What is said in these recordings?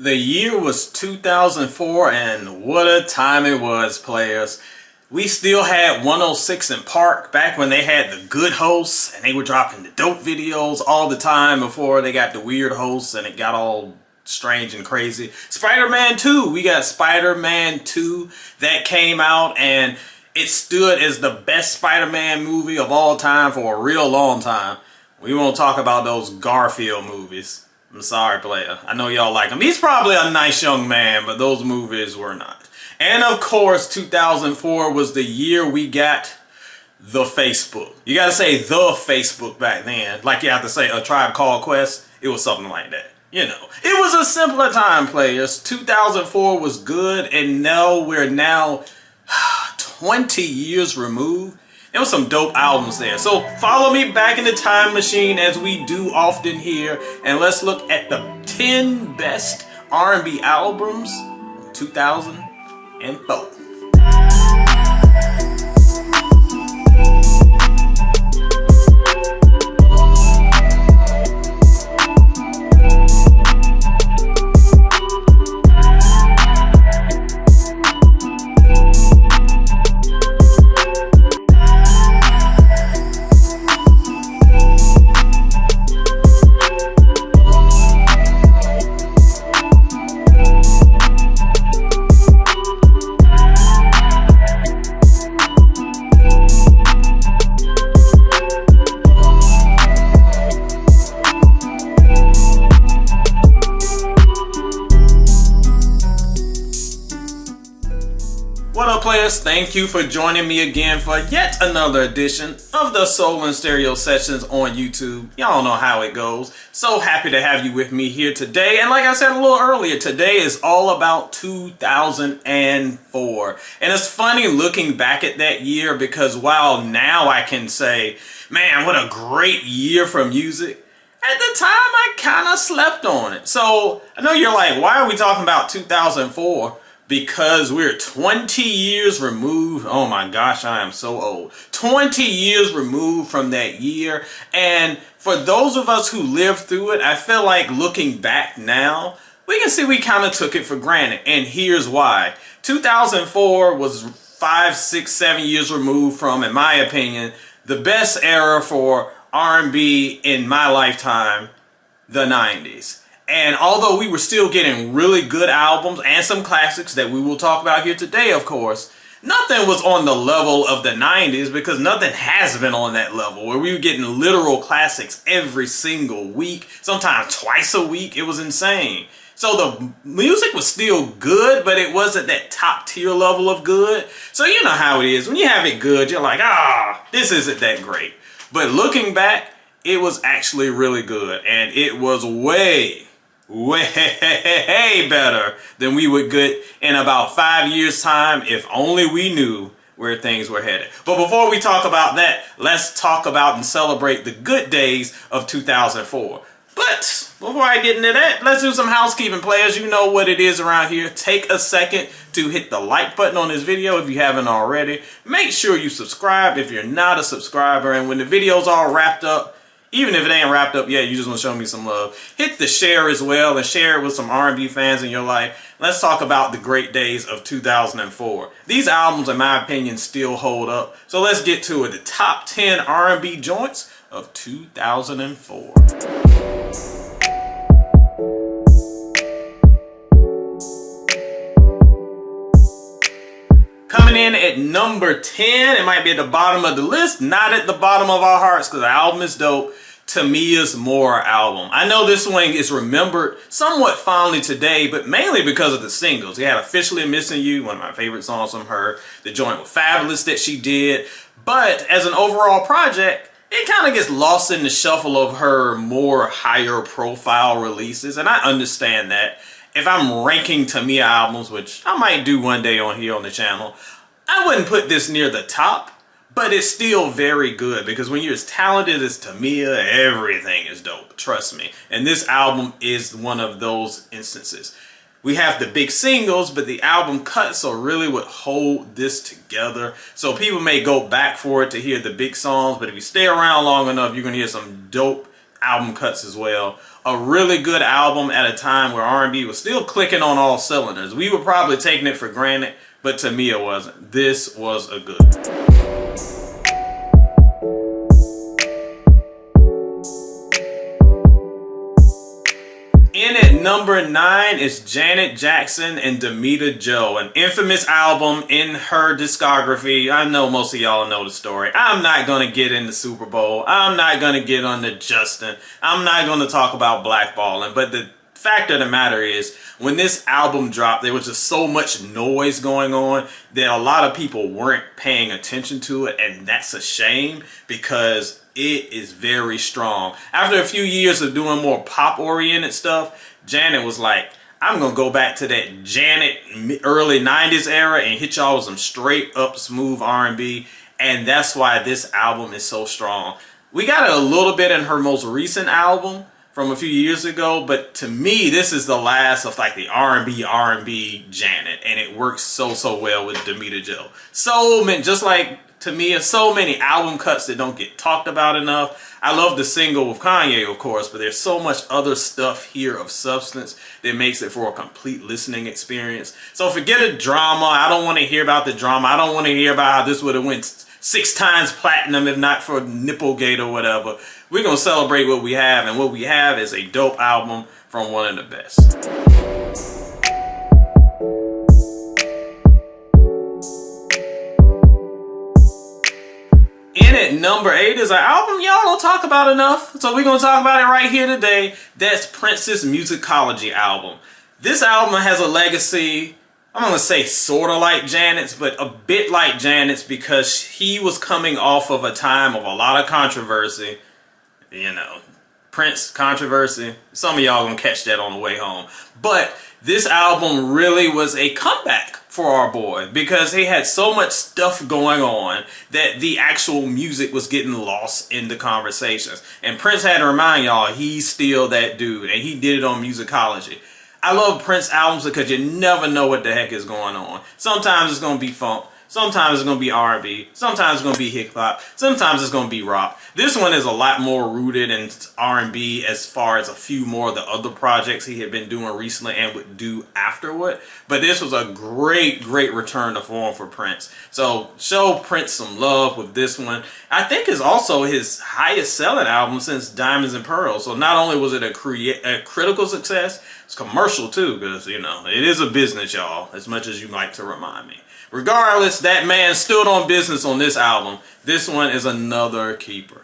The year was 2004, and what a time it was, players. We still had 106 in Park back when they had the good hosts and they were dropping the dope videos all the time before they got the weird hosts and it got all strange and crazy. Spider-Man 2, we got Spider-Man 2 that came out and it stood as the best Spider-Man movie of all time for a real long time. We won't talk about those Garfield movies. I'm sorry, player. I know y'all like him. He's probably a nice young man, but those movies were not. And of course, 2004 was the year we got the Facebook. You gotta say the Facebook back then. Like you have to say A Tribe Called Quest. It was something like that. You know, it was a simpler time, players. 2004 was good, and now we're 20 years removed. There was some dope albums there. So follow me back in the time machine as we do often here, and let's look at the 10 best R&B albums of 2004. What up, players? Thank you for joining me again for yet another edition of the Soul and Stereo Sessions on YouTube. Y'all know how it goes. So happy to have you with me here today. And like I said a little earlier, today is all about 2004. And it's funny looking back at that year because while now I can say, man, what a great year for music, at the time I kind of slept on it. So I know you're like, why are we talking about 2004? Because we're 20 years removed. Oh my gosh, I am so old. 20 years removed from that year. And for those of us who lived through it, I feel like looking back now, we can see we kind of took it for granted. And here's why. 2004 was 5, 6, 7 years removed from, in my opinion, the best era for R&B in my lifetime, the 90s. And although we were still getting really good albums and some classics that we will talk about here today, of course, nothing was on the level of the 90s because nothing has been on that level where we were getting literal classics every single week, sometimes twice a week. It was insane. So the music was still good, but it wasn't that top tier level of good. So you know how it is. When you have it good, you're like, this isn't that great. But looking back, it was actually really good. And it was way better than we would get in about 5 years time if only we knew where things were headed. But before we talk about that, let's talk about and celebrate the good days of 2004. But before I get into that, let's do some housekeeping, players. You know what it is around here. Take a second to hit the like button on this video if you haven't already. Make sure you subscribe if you're not a subscriber. And when the video's all wrapped up, even if it ain't wrapped up yet, you just want to show me some love, hit the share as well and share it with some R&B fans in your life. Let's talk about the great days of 2004. These albums, in my opinion, still hold up. So let's get to it. The top 10 R&B joints of 2004. Coming in at number 10, it might be at the bottom of the list, not at the bottom of our hearts because the album is dope. Tamia's More album. I know this one is remembered somewhat fondly today, but mainly because of the singles. We had Officially Missing You, one of my favorite songs from her. The joint with Fabulous that she did. But as an overall project, it kind of gets lost in the shuffle of her more higher profile releases. And I understand that. If I'm ranking Tamia albums, which I might do one day on here on the channel, I wouldn't put this near the top. But it's still very good because when you're as talented as Tamia, everything is dope. Trust me. And this album is one of those instances. We have the big singles, but the album cuts are really what hold this together. So people may go back for it to hear the big songs, but if you stay around long enough, you're going to hear some dope album cuts as well a really good album at a time where R&B was still clicking on all cylinders. We were probably taking it for granted, but to me it wasn't. This was a good one. In at number 9 is Janet Jackson and Damita Jo, an infamous album in her discography. I know most of y'all know the story. I'm not going to get into Super Bowl. I'm not going to get on to Justin. I'm not going to talk about blackballing. But the fact of the matter is, when this album dropped, there was just so much noise going on that a lot of people weren't paying attention to it. And that's a shame, because it is very strong. After a few years of doing more pop-oriented stuff, Janet was like, I'm going to go back to that Janet early 90s era and hit y'all with some straight up smooth R&B. And that's why this album is so strong. We got it a little bit in her most recent album from a few years ago, but to me, this is the last of like the R&B Janet, and it works so well with Damita Jo. So many, just like to me, so many album cuts that don't get talked about enough. I love the single with Kanye, of course, but there's so much other stuff here of substance that makes it for a complete listening experience. So forget a drama. I don't want to hear about the drama. I don't want to hear about how this would have went 6 times platinum if not for Nipplegate or whatever. We're going to celebrate what we have, and what we have is a dope album from one of the best. In at number 8 is an album y'all don't talk about enough, so we're going to talk about it right here today. That's Prince's Musicology album. This album has a legacy, I'm going to say sort of like Janet's, but a bit like Janet's, because he was coming off of a time of a lot of controversy. You know, Prince controversy. Some of y'all going to catch that on the way home. But this album really was a comeback for our boy, because he had so much stuff going on that the actual music was getting lost in the conversations. And Prince had to remind y'all, he's still that dude, and he did it on Musicology. I love Prince albums because you never know what the heck is going on. Sometimes it's going to be funk. Sometimes it's going to be R&B. Sometimes it's going to be hip hop. Sometimes it's going to be rock. This one is a lot more rooted in R&B as far as a few more of the other projects he had been doing recently and would do afterward. But this was a great return to form for Prince. So show Prince some love with this one. I think it's also his highest selling album since Diamonds and Pearls. So not only was it a critical success, it's commercial too, because, you know, it is a business, y'all, as much as you like to remind me. Regardless, that man stood on business on this album. This one is another keeper.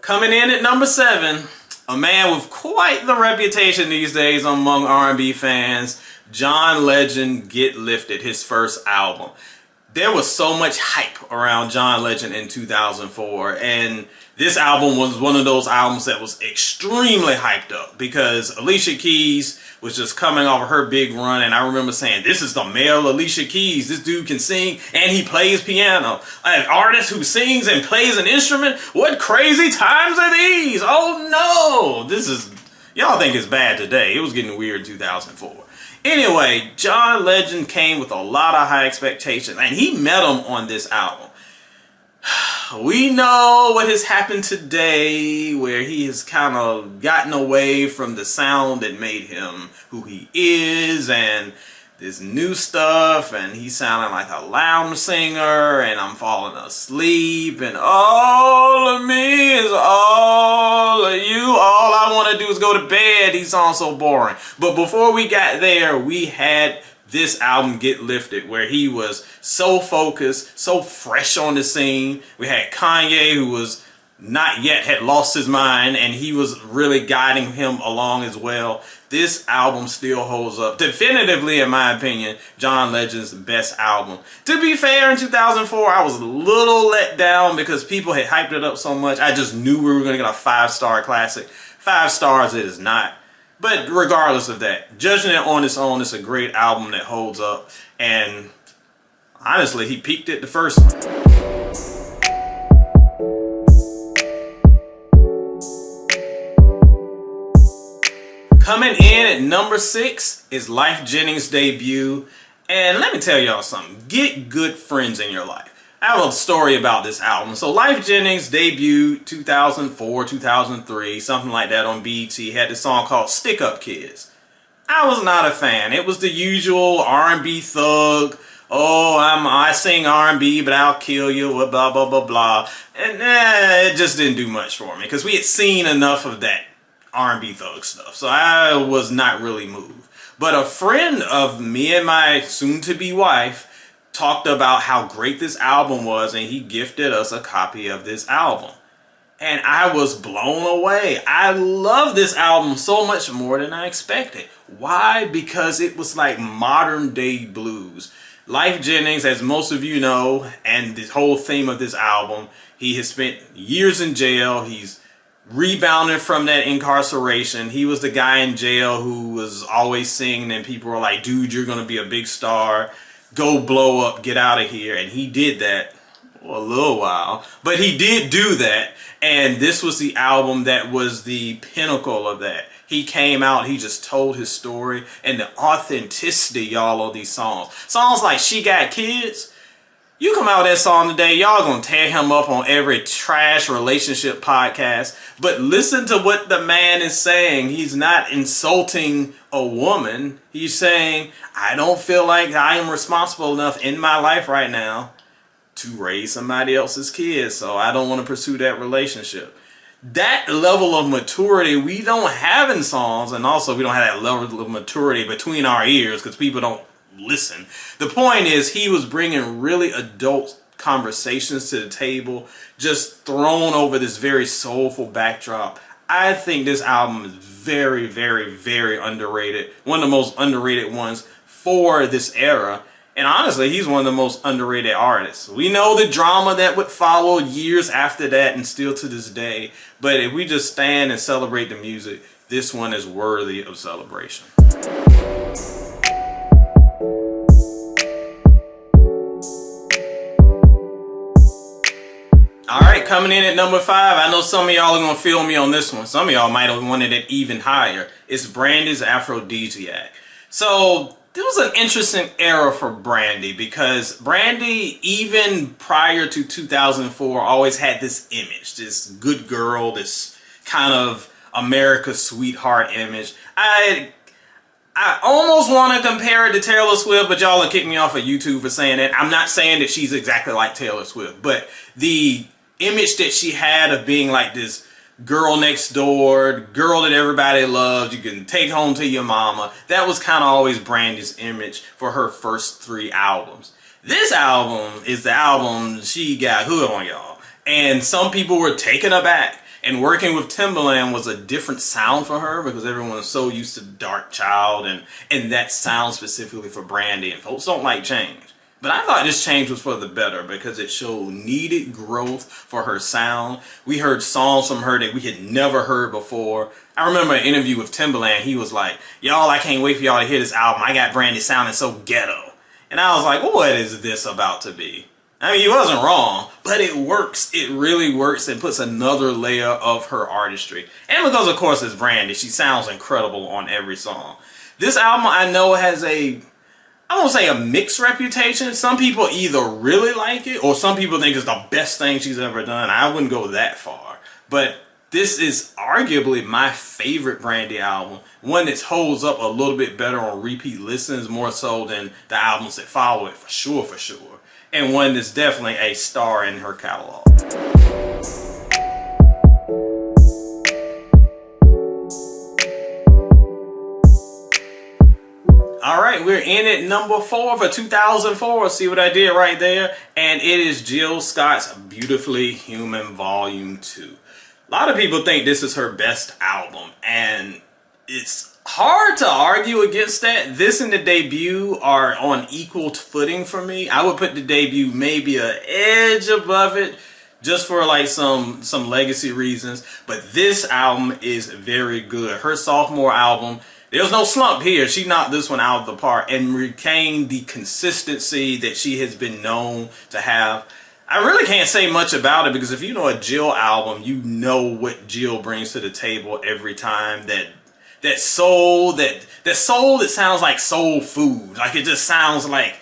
Coming in at number 7, a man with quite the reputation these days among R&B fans, John Legend, Get Lifted, his first album. There was so much hype around John Legend in 2004, and this album was one of those albums that was extremely hyped up, because Alicia Keys was just coming off of her big run, and I remember saying, this is the male Alicia Keys. This dude can sing and he plays piano. An artist who sings and plays an instrument? What crazy times are these? Oh no! This is, y'all think it's bad today. It was getting weird in 2004. Anyway, John Legend came with a lot of high expectations, and he met them on this album. We know what has happened today, where he has kind of gotten away from the sound that made him who he is, and this new stuff, and he's sounding like a lounge singer, and I'm falling asleep, and all of me is all of you. All I want to do is go to bed. He sounds so boring. But before we got there, we had this album, Get Lifted, where he was so focused, so fresh on the scene. We had Kanye, who was not yet had lost his mind, and he was really guiding him along as well. This album still holds up. Definitively, in my opinion, John Legend's best album. To be fair, in 2004, I was a little let down because people had hyped it up so much. I just knew we were going to get a 5-star classic. 5 stars it is not. But regardless of that, judging it on its own, it's a great album that holds up. And honestly, he peaked at the first one. Coming in at number 6 is Lyfe Jennings' debut, And let me tell y'all something. Get good friends in your life. I have a story about this album. So Lyfe Jennings debuted 2004, 2003, something like that on BET. Had this song called Stick Up Kids. I was not a fan. It was the usual R&B thug. Oh, I sing R&B, but I'll kill you, blah, blah, blah, blah. And it just didn't do much for me because we had seen enough of that R&B thug stuff. So I was not really moved. But a friend of me and my soon-to-be wife talked about how great this album was, and he gifted us a copy of this album. And I was blown away. I love this album so much more than I expected. Why? Because it was like modern day blues. Lyfe Jennings, as most of you know, and the whole theme of this album, he has spent years in jail. He's rebounding from that incarceration. He was the guy in jail who was always singing, and people were like, dude, you're going to be a big star. Go blow up, get out of here. And he did that for a little while, but he did do that. And this was the album that was the pinnacle of that. He came out, he just told his story, and the authenticity, y'all, of these songs. Songs like She Got Kids. You come out with that song today, y'all gonna tear him up on every trash relationship podcast. But listen to what the man is saying. He's not insulting a woman. He's saying, I don't feel like I am responsible enough in my life right now to raise somebody else's kids, so I don't want to pursue that relationship. That level of maturity we don't have in songs, and also we don't have that level of maturity between our ears because people don't listen. The point is, he was bringing really adult conversations to the table, just thrown over this very soulful backdrop. I think this album is very, very, very underrated. One of the most underrated ones for this era. And honestly, he's one of the most underrated artists. We know the drama that would follow years after that and still to this day. But if we just stand and celebrate the music, this one is worthy of celebration. Alright, coming in at number 5. I know some of y'all are going to feel me on this one. Some of y'all might have wanted it even higher. It's Brandy's Aphrodisiac. So it was an interesting era for Brandy because Brandy, even prior to 2004, always had this image, this good girl, this kind of America's sweetheart image. I almost want to compare it to Taylor Swift, but y'all will kick me off of YouTube for saying that. I'm not saying that she's exactly like Taylor Swift, but the image that she had of being like this girl next door, girl that everybody loves, you can take home to your mama. That was kind of always Brandy's image for her first 3 albums. This album is the album she got hood on, y'all. And some people were taken aback. And working with Timbaland was a different sound for her because everyone was so used to Dark Child and that sound specifically for Brandy. And folks don't like change. But I thought this change was for the better because it showed needed growth for her sound. We heard songs from her that we had never heard before. I remember an interview with Timbaland. He was like, y'all, I can't wait for y'all to hear this album. I got Brandy sounding so ghetto. And I was like, well, what is this about to be? I mean, he wasn't wrong, but it works. It really works and puts another layer of her artistry. And because, of course, it's Brandy, she sounds incredible on every song. This album, I know, has I won't say a mixed reputation. Some people either really like it or some people think it's the best thing she's ever done. I wouldn't go that far. But this is arguably my favorite Brandy album. One that holds up a little bit better on repeat listens more so than the albums that follow it, for sure, for sure. And one that's definitely a star in her catalog. Alright, we're in at number 4 for 2004. See what I did right there? And it is Jill Scott's Beautifully Human Volume 2. A lot of people think this is her best album, and it's hard to argue against that. This and the debut are on equal footing for me. I would put the debut maybe an edge above it, just for like some legacy reasons. But this album is very good. Her sophomore album, there's no slump here. She knocked this one out of the park and retained the consistency that she has been known to have. I really can't say much about it because if you know a Jill album, you know what Jill brings to the table every time. That that soul, that soul that sounds like soul food. Like it just sounds like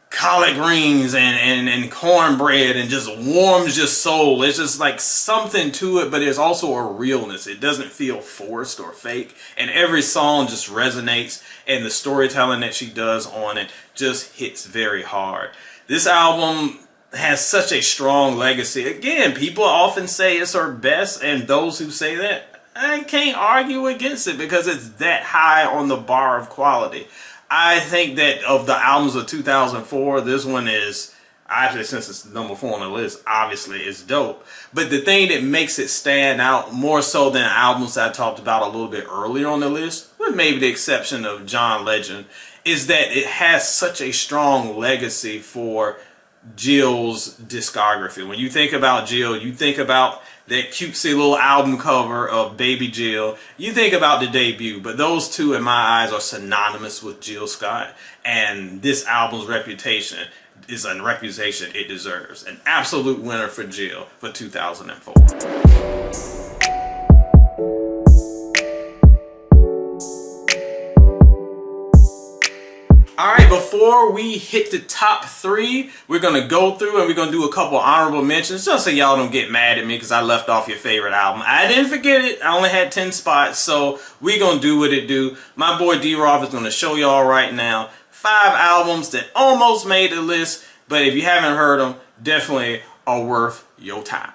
collard greens and cornbread and just warms your soul. It's just like something to it, but there's also a realness. It doesn't feel forced or fake. And every song just resonates, and the storytelling that she does on it just hits very hard. This album has such a strong legacy. Again, people often say it's her best, and those who say that, I can't argue against it because it's that high on the bar of quality. I think that of the albums of 2004, this one is, actually, since it's number 4 on the list, obviously it's dope. But the thing that makes it stand out more so than albums that I talked about a little bit earlier on the list, with maybe the exception of John Legend, is that it has such a strong legacy for Jill's discography. When you think about Jill, you think about that cutesy little album cover of Baby Jill. You think about the debut, but those two in my eyes are synonymous with Jill Scott, and this album's reputation is a reputation it deserves. An absolute winner for Jill for 2004. Alright, before we hit the top 3, we're going to go through and we're going to do a couple honorable mentions just so y'all don't get mad at me because I left off your favorite album. I didn't forget it. I only had 10 spots, so we're going to do what it do. My boy D Roth is going to show y'all right now 5 albums that almost made the list, but if you haven't heard them, definitely are worth your time.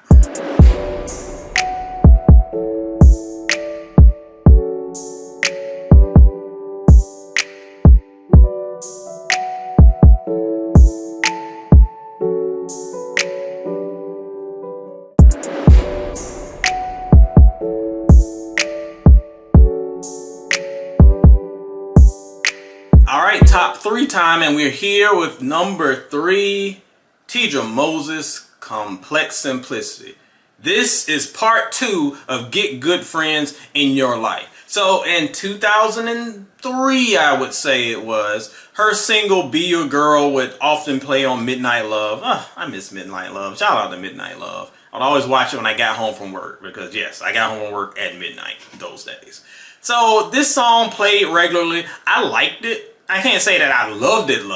Alright, top 3 time, and we're here with number 3, Tidra Moses, Complex Simplicity. This is part 2 of Get Good Friends in Your Life. So in 2003, I would say it was, her single Be Your Girl would often play on Midnight Love. I miss Midnight Love. Shout out to Midnight Love. I'd always watch it when I got home from work because, yes, I got home from work at midnight those days. So this song played regularly. I liked it. I can't say that I loved it,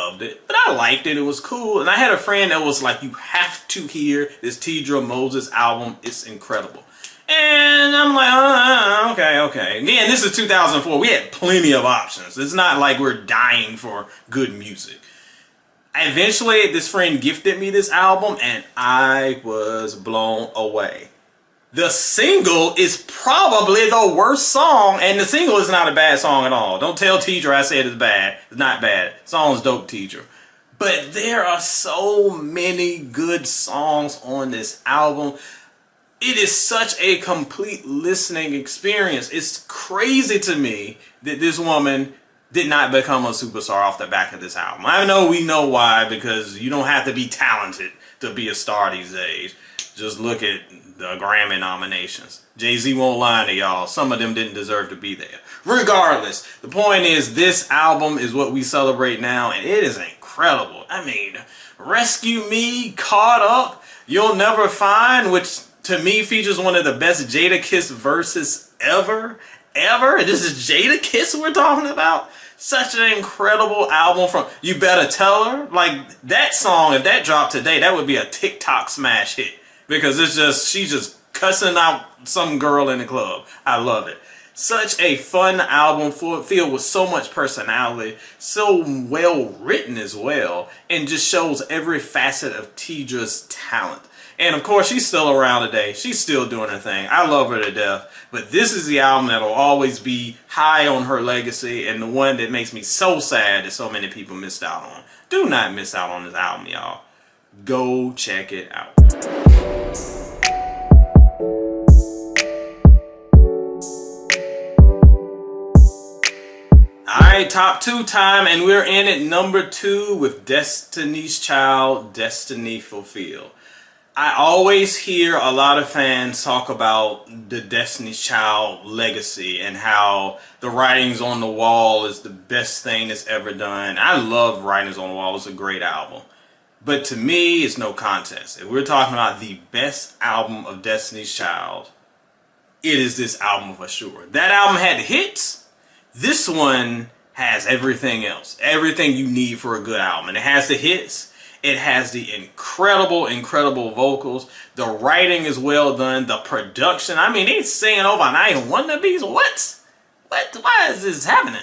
but I liked it. It was cool. And I had a friend that was like, you have to hear this Tidra Moses album. It's incredible. And I'm like, okay. Again, this is 2004. We had plenty of options. It's not like we're dying for good music. Eventually, this friend gifted me this album, and I was blown away. The single is probably the worst song, and the single is not a bad song at all. Don't tell Tidra I said it's bad. It's not bad. Song's dope, Tidra. But there are so many good songs on this album. It is such a complete listening experience. It's crazy to me that this woman did not become a superstar off the back of this album. I know we know why, because you don't have to be talented to be a star these days. Just look at the Grammy nominations. Jay-Z won't lie to y'all. Some of them didn't deserve to be there. Regardless, the point is this album is what we celebrate now, and it is incredible. I mean, Rescue Me, Caught Up, You'll Never Find, which to me features one of the best Jadakiss verses ever. This is Jadakiss we're talking about. Such an incredible album from You Better Tell Her. Like, that song, if that dropped today, that would be a TikTok smash hit. Because it's just, she's just cussing out some girl in the club. I love it. Such a fun album filled with so much personality, so well written as well, and just shows every facet of Tidra's talent. And of course, she's still around today. She's still doing her thing. I love her to death. But this is the album that'll always be high on her legacy, and the one that makes me so sad that so many people missed out on. Do not miss out on this album, y'all. Go check it out. Alright, top 2 time, and we're in at number 2 with Destiny's Child, Destiny Fulfilled. I always hear a lot of fans talk about the Destiny's Child legacy and how the Writings on the Wall is the best thing that's ever done. I love Writings on the Wall. It's a great album. But to me, it's no contest. If we're talking about the best album of Destiny's Child, it is this album for sure. That album had the hits. This one has everything else. Everything you need for a good album. And it has the hits. It has the incredible, incredible vocals. The writing is well done. The production. I mean, they singing over Night and Wonder Beats. What? Why is this happening?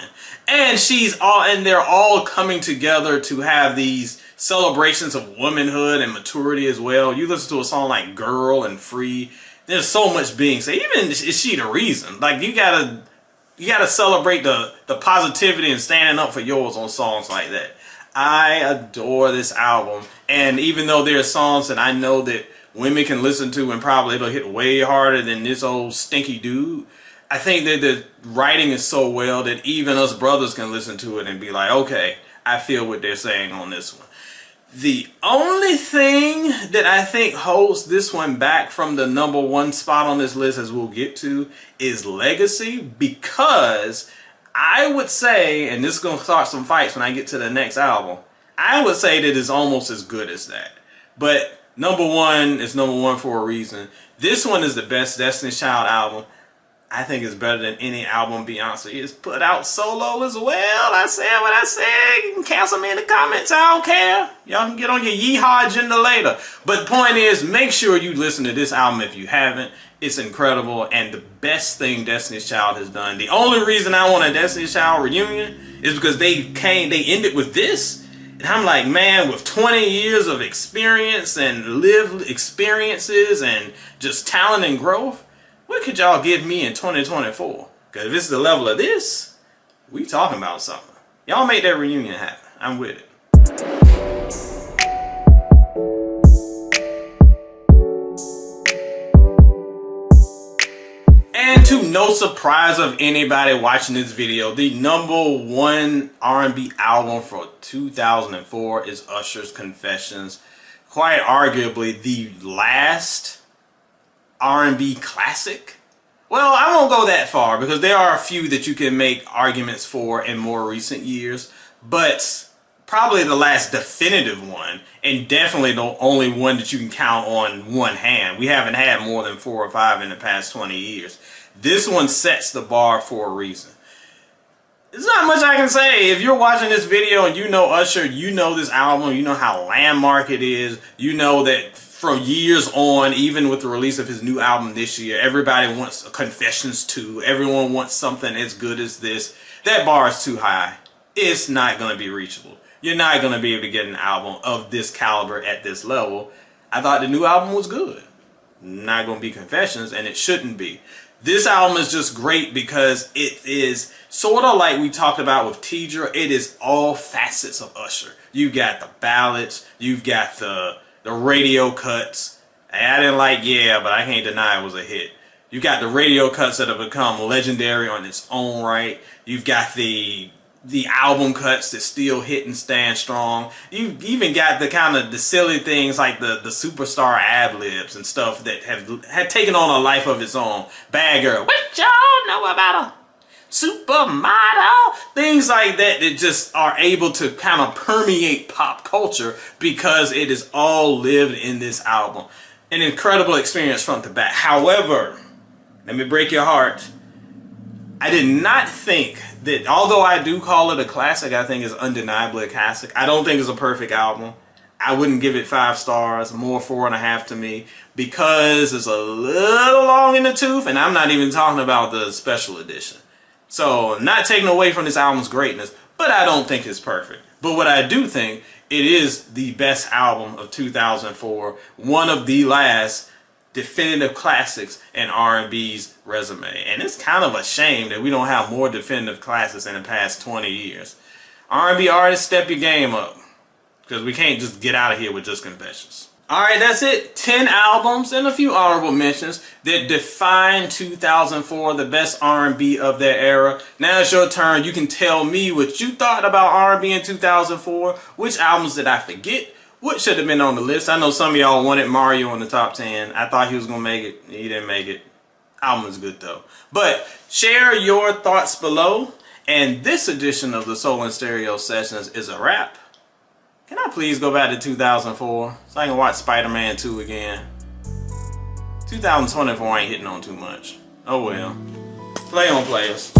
And they're all coming together to have these celebrations of womanhood and maturity as well. You listen to a song like Girl and Free. There's so much being said. Even Is She the Reason? Like, you gotta celebrate the positivity and standing up for yours on songs like that. I adore this album. And even though there are songs that I know that women can listen to and probably it'll hit way harder than this old stinky dude, I think that the writing is so well that even us brothers can listen to it and be like, okay, I feel what they're saying on this one. The only thing that I think holds this one back from the #1 spot on this list, as we'll get to, is legacy, because I would say, and this is going to start some fights when I get to the next album, I would say that it's almost as good as that. But #1 is #1 for a reason. This one is the best Destiny's Child album. I think it's better than any album Beyonce has put out solo as well. I said what I said. You can cancel me in the comments. I don't care. Y'all can get on your yeehaw agenda later. But the point is, make sure you listen to this album if you haven't. It's incredible and the best thing Destiny's Child has done. The only reason I want a Destiny's Child reunion is because they ended with this. And I'm like, man, with 20 years of experience and lived experiences and just talent and growth, what could y'all give me in 2024? Because if it's the level of this, we talking about something. Y'all make that reunion happen. I'm with it. And to no surprise of anybody watching this video, the #1 R&B album for 2004 is Usher's Confessions. Quite arguably the last R&B classic. Well, I won't go that far because there are a few that you can make arguments for in more recent years, but probably the last definitive one, and definitely the only one that you can count on one hand. We haven't had more than 4 or 5 in the past 20 years. This one sets the bar for a reason. There's not much I can say. If you're watching this video and you know Usher, you know this album, you know how landmark it is, you know that from years on, even with the release of his new album this year, everybody wants Confessions 2. Everyone wants something as good as this. That bar is too high. It's not going to be reachable. You're not going to be able to get an album of this caliber at this level. I thought the new album was good. Not going to be Confessions, and it shouldn't be. This album is just great because it is sort of like we talked about with Tidra. It is all facets of Usher. You've got the ballads. You've got the radio cuts. I didn't like Yeah, but I can't deny it was a hit. You've got the radio cuts that have become legendary on its own right. You've got the album cuts that still hit and stand strong. You've even got the silly things like the superstar ad-libs and stuff that have taken on a life of its own. Bad Girl. What y'all know about a supermodel? Things like that just are able to kind of permeate pop culture because it is all lived in this album. An incredible experience front to back. However, let me break your heart. I did not think that, although I do call it a classic, I think it's undeniably a classic. I don't think it's a perfect album. I wouldn't give it 5 stars, more 4.5 to me, because it's a little long in the tooth, and I'm not even talking about the special edition. So, not taking away from this album's greatness, but I don't think it's perfect. But what I do think, it is the best album of 2004, one of the last definitive classics in R&B's resume. And it's kind of a shame that we don't have more definitive classics in the past 20 years. R&B artists, step your game up, because we can't just get out of here with just Confessions. Alright, that's it. 10 albums and a few honorable mentions that define 2004, the best R&B of their era. Now it's your turn. You can tell me what you thought about R&B in 2004. Which albums did I forget? What should have been on the list? I know some of y'all wanted Mario in the top 10. I thought he was going to make it. He didn't make it. Album is good though. But share your thoughts below. And this edition of the Soul and Stereo Sessions is a wrap. Can I please go back to 2004 so I can watch Spider-Man 2 again? 2024 ain't hitting on too much. Oh well. Play on, players.